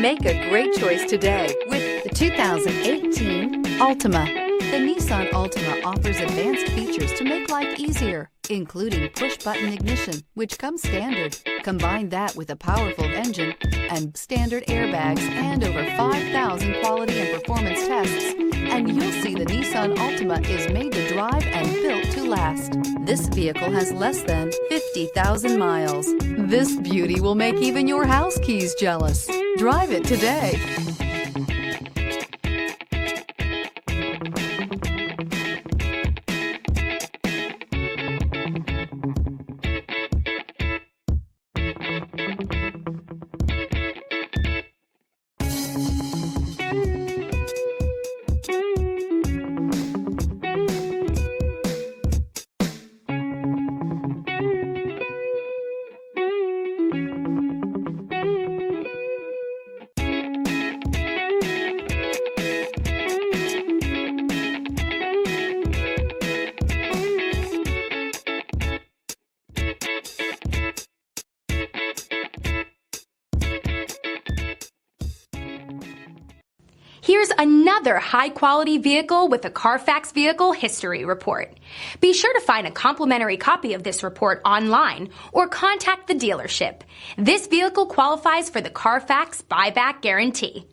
Make a great choice today with the 2018 Altima. The Nissan Altima offers advanced features to make life easier, including push-button ignition, which comes standard. Combine that with a powerful engine and standard airbags and over 5,000 quality and performance tests, and you'll see the Nissan Altima is made to drive and built to last. This vehicle has less than 50,000 miles. This beauty will make even your house keys jealous. Drive it today. Here's another high-quality vehicle with a Carfax Vehicle History Report. Be sure to find a complimentary copy of this report online or contact the dealership. This vehicle qualifies for the Carfax Buyback Guarantee.